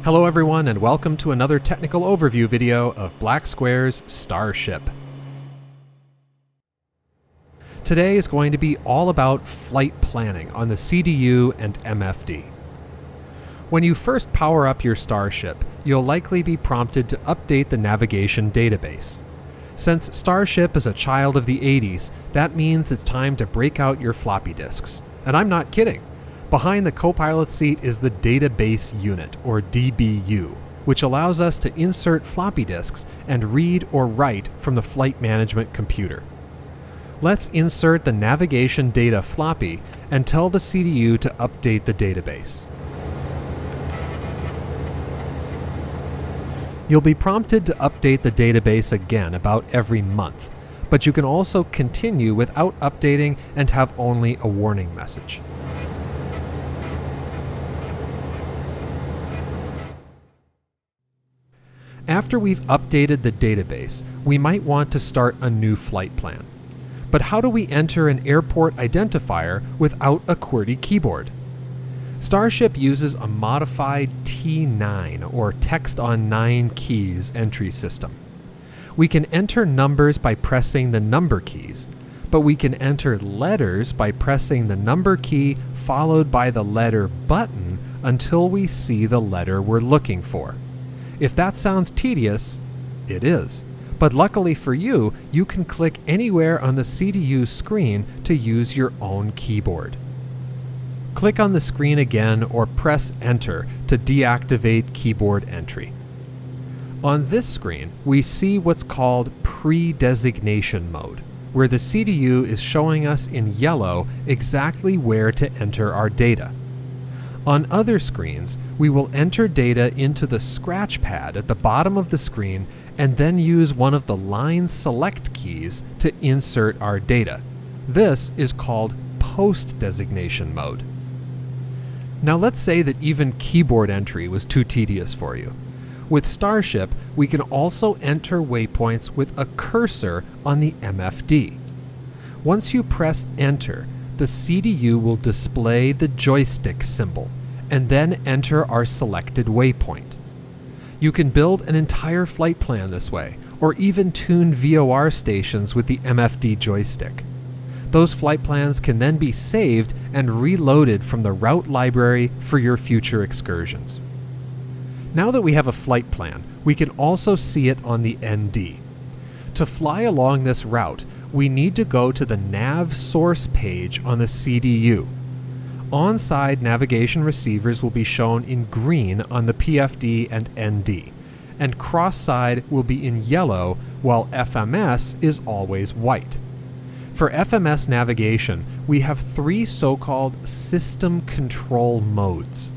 Hello everyone and welcome to another technical overview video of Black Square's Starship. Today is going to be all about flight planning on the CDU and MFD. When you first power up your Starship, you'll likely be prompted to update the navigation database. Since Starship is a child of the 80s, that means it's time to break out your floppy disks. And I'm not kidding. Behind the co-pilot seat is the Database Unit, or DBU, which allows us to insert floppy disks and read or write from the flight management computer. Let's insert the navigation data floppy and tell the CDU to update the database. You'll be prompted to update the database again about every month, but you can also continue without updating and have only a warning message. After we've updated the database, we might want to start a new flight plan. But how do we enter an airport identifier without a QWERTY keyboard? Starship uses a modified T9, or text on 9 keys entry system. We can enter numbers by pressing the number keys, but we can enter letters by pressing the number key followed by the letter button until we see the letter we're looking for. If that sounds tedious, it is. But luckily for you, you can click anywhere on the CDU screen to use your own keyboard. Click on the screen again or press Enter to deactivate keyboard entry. On this screen, we see what's called pre-designation mode, where the CDU is showing us in yellow exactly where to enter our data. On other screens, we will enter data into the scratch pad at the bottom of the screen and then use one of the line select keys to insert our data. This is called post-designation mode. Now let's say that even keyboard entry was too tedious for you. With Starship, we can also enter waypoints with a cursor on the MFD. Once you press Enter, the CDU will display the joystick symbol and then enter our selected waypoint. You can build an entire flight plan this way, or even tune VOR stations with the MFD joystick. Those flight plans can then be saved and reloaded from the route library for your future excursions. Now that we have a flight plan, we can also see it on the ND. To fly along this route, we need to go to the nav source page on the CDU. On-side navigation receivers will be shown in green on the PFD and ND, and cross-side will be in yellow while FMS is always white. For FMS navigation, we have 3 so-called system control modes.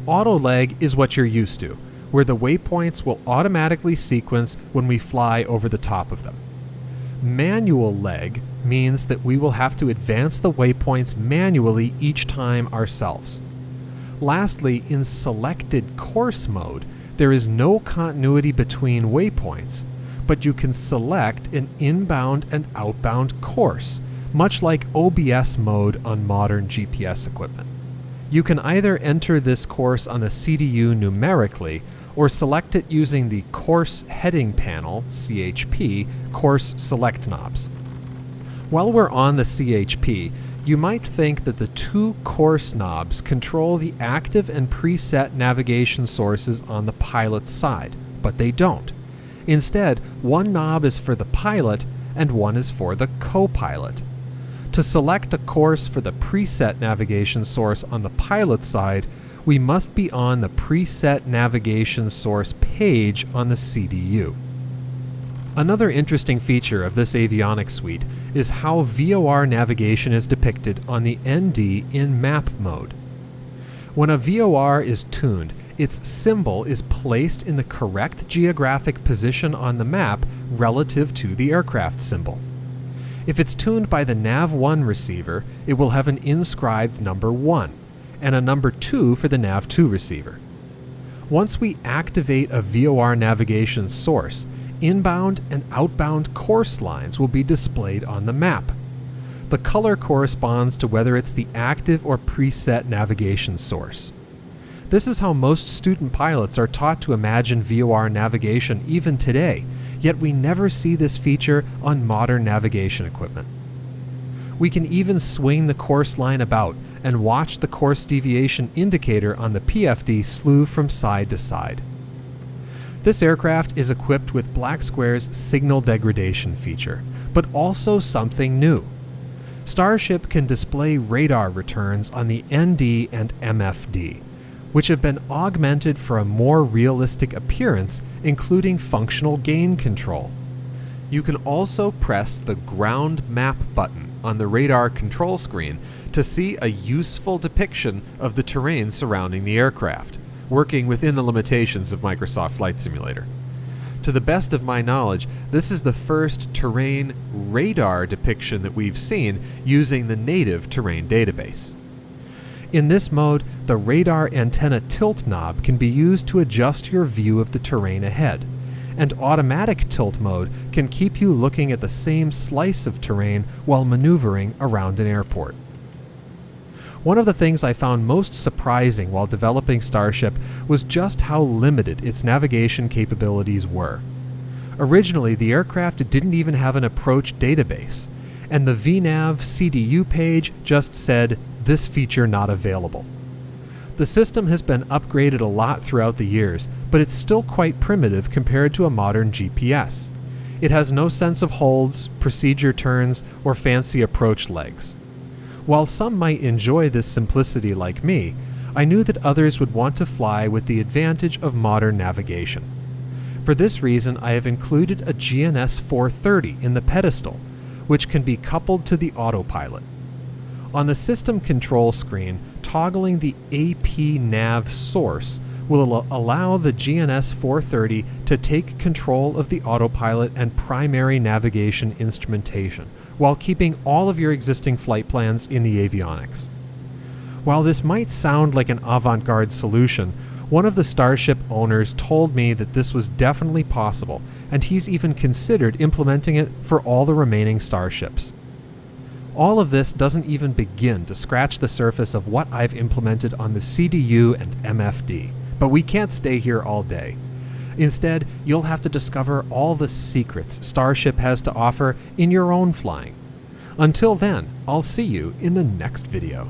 Auto leg is what you're used to, where the waypoints will automatically sequence when we fly over the top of them. Manual leg means that we will have to advance the waypoints manually each time ourselves. Lastly, in selected course mode, there is no continuity between waypoints, but you can select an inbound and outbound course, much like OBS mode on modern GPS equipment. You can either enter this course on the CDU numerically, or select it using the Course Heading Panel, CHP, course select knobs. While we're on the CHP, you might think that the 2 course knobs control the active and preset navigation sources on the pilot's side, but they don't. Instead, one knob is for the pilot and one is for the co-pilot. To select a course for the preset navigation source on the pilot's side, we must be on the preset navigation source page on the CDU. Another interesting feature of this avionics suite is how VOR navigation is depicted on the ND in map mode. When a VOR is tuned, its symbol is placed in the correct geographic position on the map relative to the aircraft symbol. If it's tuned by the NAV1 receiver, it will have an inscribed number 1. And a number 2 for the NAV2 receiver. Once we activate a VOR navigation source, inbound and outbound course lines will be displayed on the map. The color corresponds to whether it's the active or preset navigation source. This is how most student pilots are taught to imagine VOR navigation even today, yet we never see this feature on modern navigation equipment. We can even swing the course line about and watch the course deviation indicator on the PFD slew from side to side. This aircraft is equipped with Black Square's signal degradation feature, but also something new. Starship can display radar returns on the ND and MFD, which have been augmented for a more realistic appearance, including functional gain control. You can also press the ground map button on the radar control screen to see a useful depiction of the terrain surrounding the aircraft, working within the limitations of Microsoft Flight Simulator. To the best of my knowledge, this is the first terrain radar depiction that we've seen using the native terrain database. In this mode, the radar antenna tilt knob can be used to adjust your view of the terrain ahead, and automatic tilt mode can keep you looking at the same slice of terrain while maneuvering around an airport. One of the things I found most surprising while developing Starship was just how limited its navigation capabilities were. Originally, the aircraft didn't even have an approach database, and the VNav CDU page just said, "This feature not available." The system has been upgraded a lot throughout the years, but it's still quite primitive compared to a modern GPS. It has no sense of holds, procedure turns, or fancy approach legs. While some might enjoy this simplicity like me, I knew that others would want to fly with the advantage of modern navigation. For this reason, I have included a GNS 430 in the pedestal, which can be coupled to the autopilot. On the system control screen, toggling the AP nav source will allow the GNS 430 to take control of the autopilot and primary navigation instrumentation, while keeping all of your existing flight plans in the avionics. While this might sound like an avant-garde solution, one of the Starship owners told me that this was definitely possible, and he's even considered implementing it for all the remaining Starships. All of this doesn't even begin to scratch the surface of what I've implemented on the CDU and MFD, but we can't stay here all day. Instead, you'll have to discover all the secrets Starship has to offer in your own flying. Until then, I'll see you in the next video.